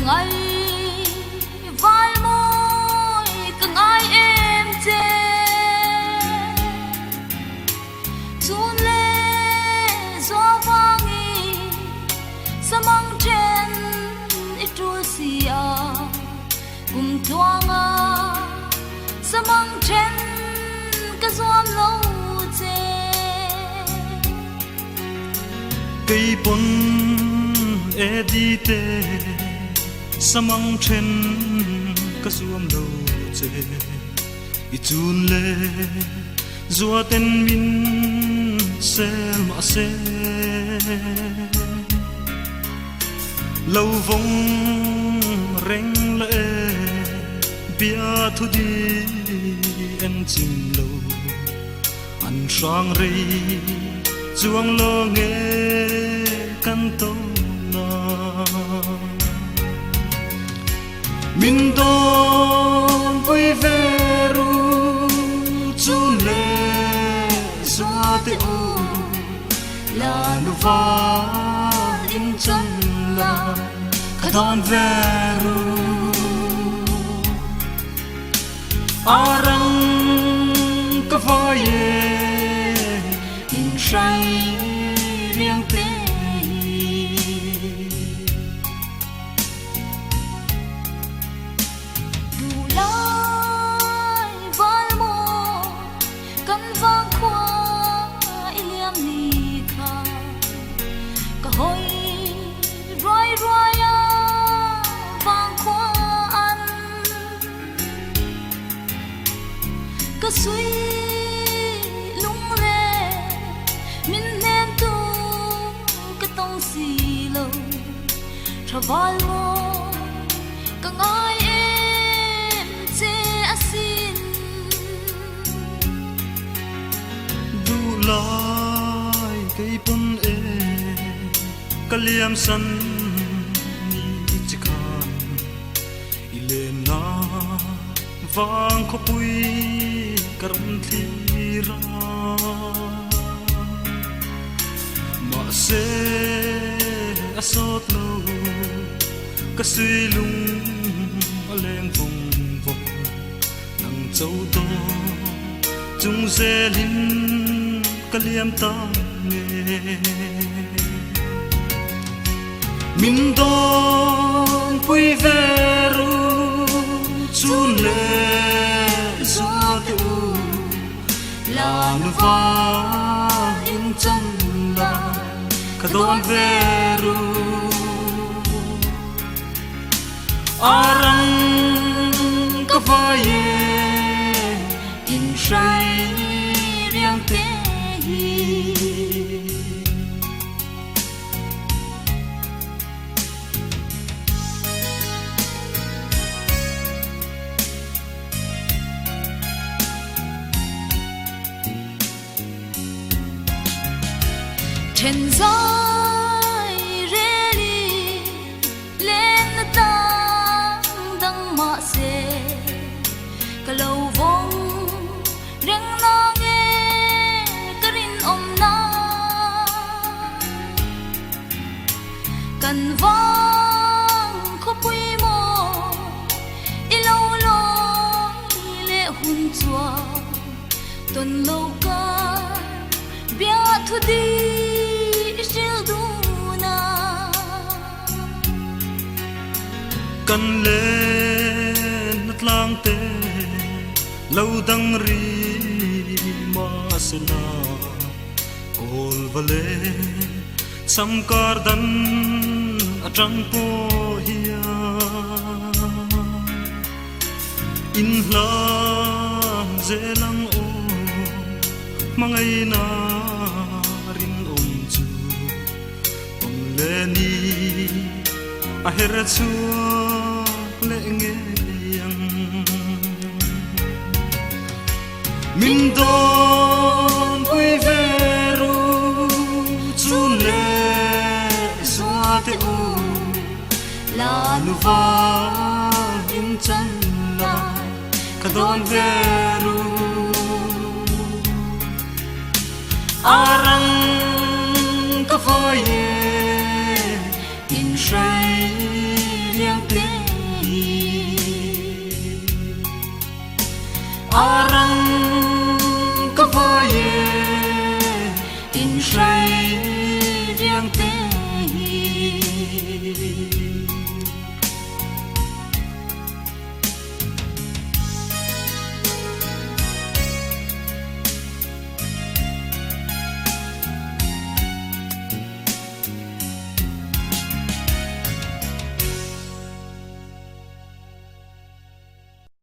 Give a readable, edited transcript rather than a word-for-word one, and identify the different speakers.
Speaker 1: ngày vai môi càng ai em chê run lê gió vang sa mang trên ít trôi xìa cùng thoáng sa mang trên cái gió lâu chê
Speaker 2: cây bún e đi tê sa mang trên cái gió lâu chê ít chun lê gió tên min se mà se lâu vong reng lệ bia thu đi en chim lâu ăn sang rây chuang lo nghe căn tông na min don vui vẻ ru chun lệ gió te u
Speaker 1: là nu va in chân la cả don vẻ ru
Speaker 2: arang ka vai
Speaker 1: in say riêng tê đủ lai vai mô cắn vang khoa iliam ni kha cả hoi roi roi vang khoa ăn cả suy lung lê min nem tu cái tông xì lâu cho vai mô cả ai em chê xin
Speaker 2: du lai cây bún e ka liam san ni chikan ilena vang ko pui karam thira ma se asot lo ka sui lung aleng vong vong nang châu to chung se lin ka liam ta nghe min don pui ve ru chun lê gió te u
Speaker 1: là nu va in chân la
Speaker 2: ka don ve ru arang ka vai
Speaker 1: in say riêng tê trên dõi rê đi lên ta đang mạ xe cả lâu vong reng na nghe cả rin na cần vang khó bụi mò ít lâu lối lệ hun chua tuần lâu ca bia thu đi
Speaker 2: kan lên nát lang te lâu dang ri ma sela kol vale sam kar dan atang po hia in lang zelang o mangai na rin chu ong le ni a her chu le nge yang min don pui ve ru chun le gió te u
Speaker 1: là nu va in chân la
Speaker 2: ka don ve ru
Speaker 1: arang ka vai in say
Speaker 2: liang te